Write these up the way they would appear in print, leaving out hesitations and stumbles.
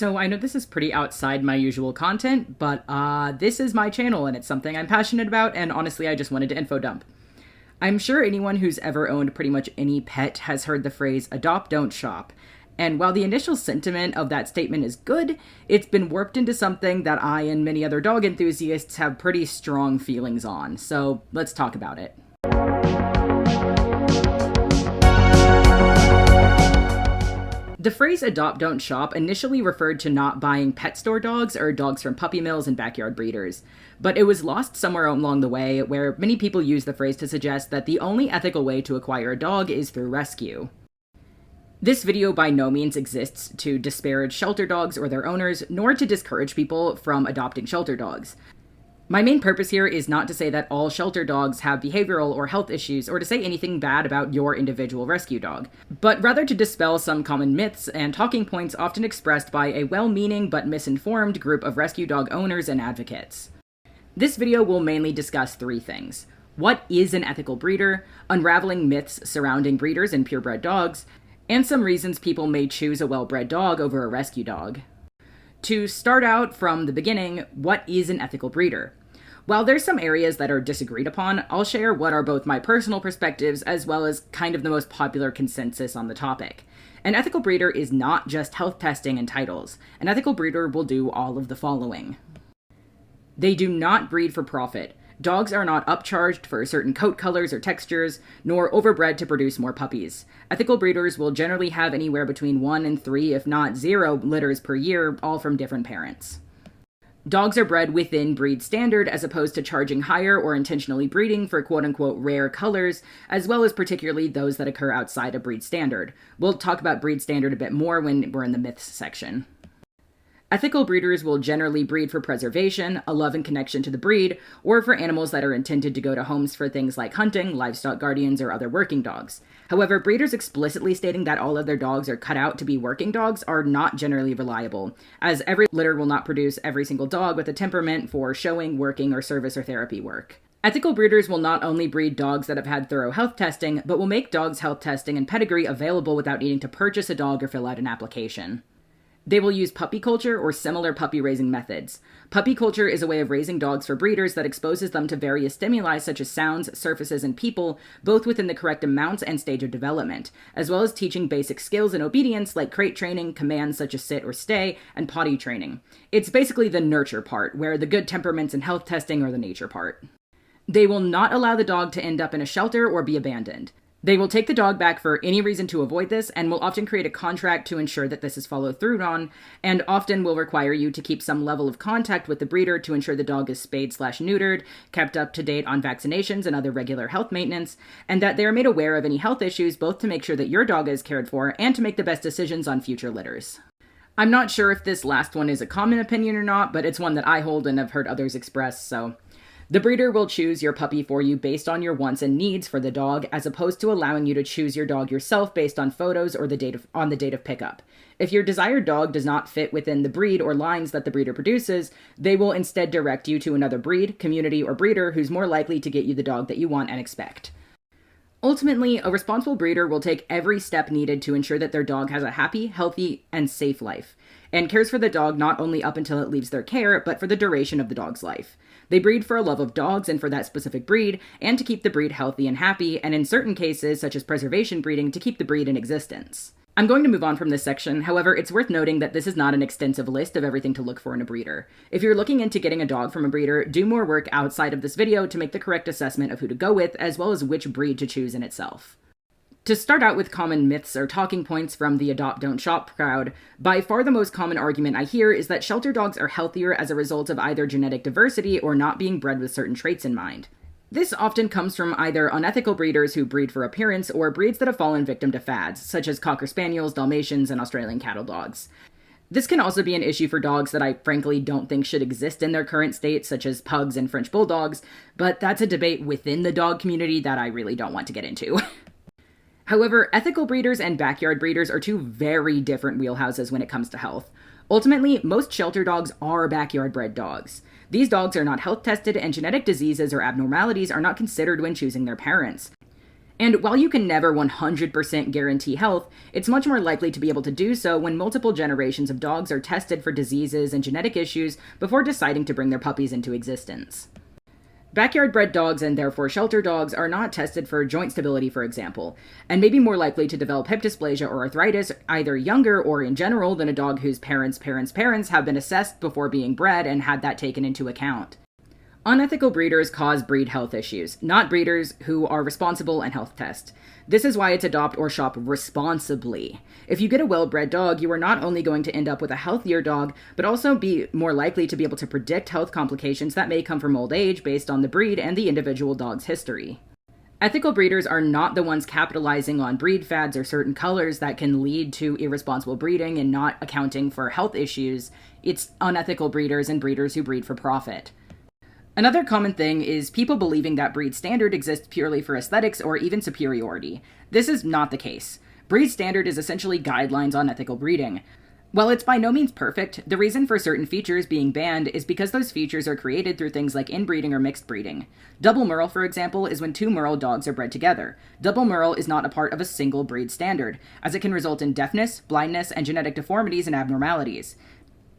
So I know this is pretty outside my usual content, but this is my channel and it's something I'm passionate about, and honestly I just wanted to info dump. I'm sure anyone who's ever owned pretty much any pet has heard the phrase adopt, don't shop. And while the initial sentiment of that statement is good, it's been warped into something that I and many other dog enthusiasts have pretty strong feelings on. So let's talk about it. The phrase adopt, don't shop initially referred to not buying pet store dogs or dogs from puppy mills and backyard breeders, but it was lost somewhere along the way where many people use the phrase to suggest that the only ethical way to acquire a dog is through rescue. This video by no means exists to disparage shelter dogs or their owners, nor to discourage people from adopting shelter dogs. My main purpose here is not to say that all shelter dogs have behavioral or health issues, or to say anything bad about your individual rescue dog, but rather to dispel some common myths and talking points often expressed by a well-meaning but misinformed group of rescue dog owners and advocates. This video will mainly discuss three things: what is an ethical breeder, unraveling myths surrounding breeders and purebred dogs, and some reasons people may choose a well-bred dog over a rescue dog. To start out from the beginning, what is an ethical breeder? While there's some areas that are disagreed upon, I'll share what are both my personal perspectives as well as kind of the most popular consensus on the topic. An ethical breeder is not just health testing and titles. An ethical breeder will do all of the following. They do not breed for profit. Dogs are not upcharged for certain coat colors or textures, nor overbred to produce more puppies. Ethical breeders will generally have anywhere between 1 and 3, if not 0, litters per year, all from different parents. Dogs are bred within breed standard as opposed to charging higher or intentionally breeding for quote-unquote rare colors, as well as particularly those that occur outside of breed standard. We'll talk about breed standard a bit more when we're in the myths section. Ethical breeders will generally breed for preservation, a love and connection to the breed, or for animals that are intended to go to homes for things like hunting, livestock guardians, or other working dogs. However, breeders explicitly stating that all of their dogs are cut out to be working dogs are not generally reliable, as every litter will not produce every single dog with a temperament for showing, working, or service or therapy work. Ethical breeders will not only breed dogs that have had thorough health testing, but will make dogs' health testing and pedigree available without needing to purchase a dog or fill out an application. They will use puppy culture or similar puppy raising methods. Puppy culture is a way of raising dogs for breeders that exposes them to various stimuli such as sounds, surfaces, and people, both within the correct amounts and stage of development, as well as teaching basic skills and obedience like crate training, commands such as sit or stay, and potty training. It's basically the nurture part, where the good temperaments and health testing are the nature part. They will not allow the dog to end up in a shelter or be abandoned. They will take the dog back for any reason to avoid this, and will often create a contract to ensure that this is followed through on, and often will require you to keep some level of contact with the breeder to ensure the dog is spayed/neutered, kept up to date on vaccinations and other regular health maintenance, and that they are made aware of any health issues, both to make sure that your dog is cared for and to make the best decisions on future litters. I'm not sure if this last one is a common opinion or not, but it's one that I hold and have heard others express, so... The breeder will choose your puppy for you based on your wants and needs for the dog, as opposed to allowing you to choose your dog yourself based on photos or the date of pickup. If your desired dog does not fit within the breed or lines that the breeder produces, they will instead direct you to another breed, community, or breeder who's more likely to get you the dog that you want and expect. Ultimately, a responsible breeder will take every step needed to ensure that their dog has a happy, healthy, and safe life, and cares for the dog not only up until it leaves their care, but for the duration of the dog's life. They breed for a love of dogs and for that specific breed, and to keep the breed healthy and happy, and in certain cases, such as preservation breeding, to keep the breed in existence. I'm going to move on from this section, however, it's worth noting that this is not an extensive list of everything to look for in a breeder. If you're looking into getting a dog from a breeder, do more work outside of this video to make the correct assessment of who to go with, as well as which breed to choose in itself. To start out with common myths or talking points from the adopt don't shop crowd, by far the most common argument I hear is that shelter dogs are healthier as a result of either genetic diversity or not being bred with certain traits in mind. This often comes from either unethical breeders who breed for appearance or breeds that have fallen victim to fads, such as Cocker Spaniels, Dalmatians, and Australian cattle dogs. This can also be an issue for dogs that I frankly don't think should exist in their current state, such as pugs and French bulldogs, but that's a debate within the dog community that I really don't want to get into. However, ethical breeders and backyard breeders are two very different wheelhouses when it comes to health. Ultimately, most shelter dogs are backyard bred dogs. These dogs are not health tested, and genetic diseases or abnormalities are not considered when choosing their parents. And while you can never 100% guarantee health, it's much more likely to be able to do so when multiple generations of dogs are tested for diseases and genetic issues before deciding to bring their puppies into existence. Backyard bred dogs and therefore shelter dogs are not tested for joint stability, for example, and may be more likely to develop hip dysplasia or arthritis either younger or in general than a dog whose parents' parents' have been assessed before being bred and had that taken into account. Unethical breeders cause breed health issues, not breeders who are responsible and health test. This is why it's adopt or shop responsibly. If you get a well-bred dog, you are not only going to end up with a healthier dog, but also be more likely to be able to predict health complications that may come from old age based on the breed and the individual dog's history. Ethical breeders are not the ones capitalizing on breed fads or certain colors that can lead to irresponsible breeding and not accounting for health issues. It's unethical breeders and breeders who breed for profit. Another common thing is people believing that breed standard exists purely for aesthetics or even superiority. This is not the case. Breed standard is essentially guidelines on ethical breeding. While it's by no means perfect, the reason for certain features being banned is because those features are created through things like inbreeding or mixed breeding. Double Merle, for example, is when two Merle dogs are bred together. Double Merle is not a part of a single breed standard, as it can result in deafness, blindness, and genetic deformities and abnormalities.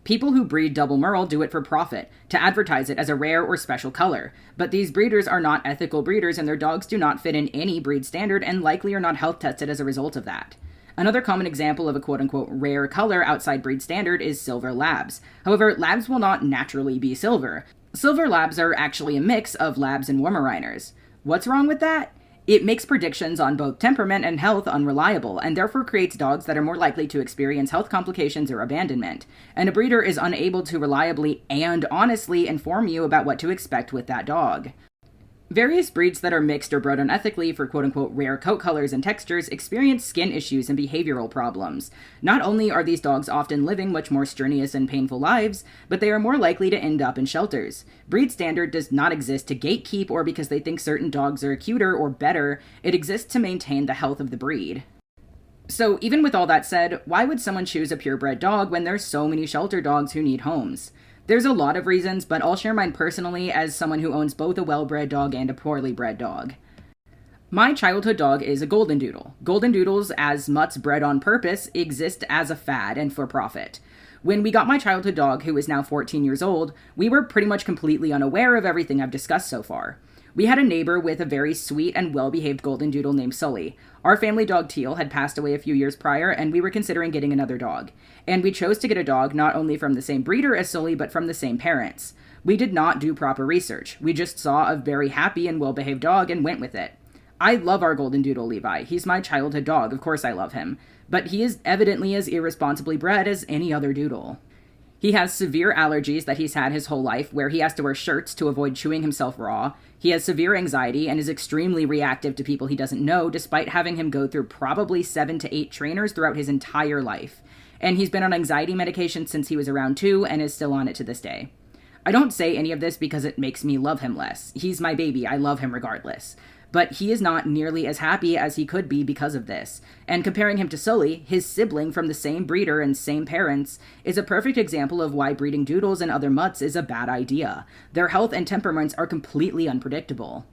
People who breed Double Merle do it for profit, to advertise it as a rare or special color. But these breeders are not ethical breeders and their dogs do not fit in any breed standard and likely are not health tested as a result of that. Another common example of a quote-unquote rare color outside breed standard is silver labs. However, labs will not naturally be silver. Silver labs are actually a mix of labs and Weimaraners. What's wrong with that? It makes predictions on both temperament and health unreliable, and therefore creates dogs that are more likely to experience health complications or abandonment. And a breeder is unable to reliably and honestly inform you about what to expect with that dog. Various breeds that are mixed or bred unethically for quote-unquote rare coat colors and textures experience skin issues and behavioral problems. Not only are these dogs often living much more strenuous and painful lives, but they are more likely to end up in shelters. Breed standard does not exist to gatekeep or because they think certain dogs are cuter or better. It exists to maintain the health of the breed. So even with all that said, why would someone choose a purebred dog when there's so many shelter dogs who need homes? There's a lot of reasons, but I'll share mine personally as someone who owns both a well-bred dog and a poorly bred dog. My childhood dog is a Golden Doodle. Golden Doodles, as mutts bred on purpose, exist as a fad and for profit. When we got my childhood dog, who is now 14 years old, we were pretty much completely unaware of everything I've discussed so far. We had a neighbor with a very sweet and well-behaved Golden Doodle named Sully. Our family dog Teal had passed away a few years prior, and we were considering getting another dog. And we chose to get a dog not only from the same breeder as Sully, but from the same parents. We did not do proper research. We just saw a very happy and well-behaved dog and went with it. I love our Golden Doodle, Levi. He's my childhood dog. Of course I love him. But he is evidently as irresponsibly bred as any other doodle. He has severe allergies that he's had his whole life, where he has to wear shirts to avoid chewing himself raw. He has severe anxiety and is extremely reactive to people he doesn't know, despite having him go through probably 7 to 8 trainers throughout his entire life. And he's been on anxiety medication since he was around 2 and is still on it to this day. I don't say any of this because it makes me love him less. He's my baby. I love him regardless. But he is not nearly as happy as he could be because of this. And comparing him to Sully, his sibling from the same breeder and same parents, is a perfect example of why breeding doodles and other mutts is a bad idea. Their health and temperaments are completely unpredictable.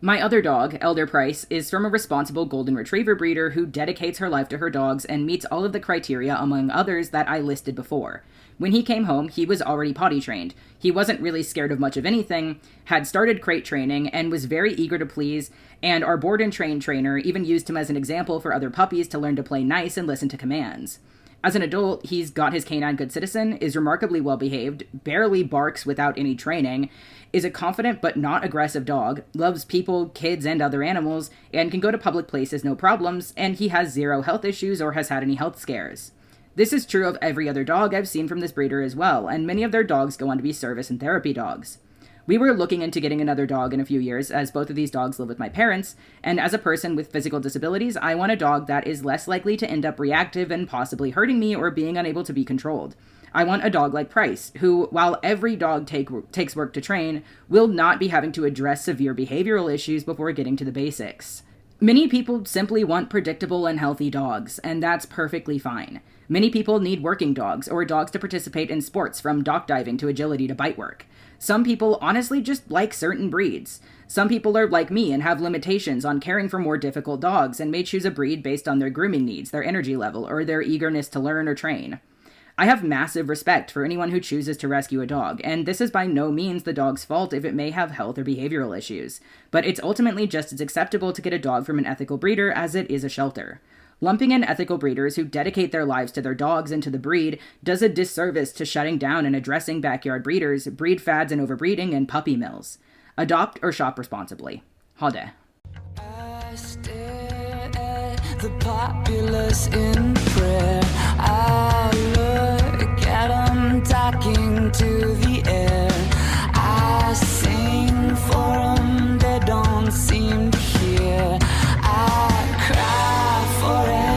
My other dog, Elder Price, is from a responsible golden retriever breeder who dedicates her life to her dogs and meets all of the criteria among others that I listed before. When he came home, he was already potty trained. He wasn't really scared of much of anything, had started crate training, and was very eager to please, and our board and train trainer even used him as an example for other puppies to learn to play nice and listen to commands. As an adult, he's got his canine good citizen, is remarkably well behaved, barely barks without any training, is a confident but not aggressive dog, loves people, kids, and other animals, and can go to public places no problems, and he has 0 health issues or has had any health scares. This is true of every other dog I've seen from this breeder as well, and many of their dogs go on to be service and therapy dogs. We were looking into getting another dog in a few years, as both of these dogs live with my parents, and as a person with physical disabilities, I want a dog that is less likely to end up reactive and possibly hurting me or being unable to be controlled. I want a dog like Price, who, while every dog takes work to train, will not be having to address severe behavioral issues before getting to the basics. Many people simply want predictable and healthy dogs, and that's perfectly fine. Many people need working dogs, or dogs to participate in sports from dock diving to agility to bite work. Some people honestly just like certain breeds. Some people are like me and have limitations on caring for more difficult dogs and may choose a breed based on their grooming needs, their energy level, or their eagerness to learn or train. I have massive respect for anyone who chooses to rescue a dog, and this is by no means the dog's fault if it may have health or behavioral issues, but it's ultimately just as acceptable to get a dog from an ethical breeder as it is a shelter. Lumping in ethical breeders who dedicate their lives to their dogs and to the breed does a disservice to shutting down and addressing backyard breeders, breed fads and overbreeding, and puppy mills. Adopt or shop responsibly. Hade. I stare at the populace in prayer. I look at 'em talking to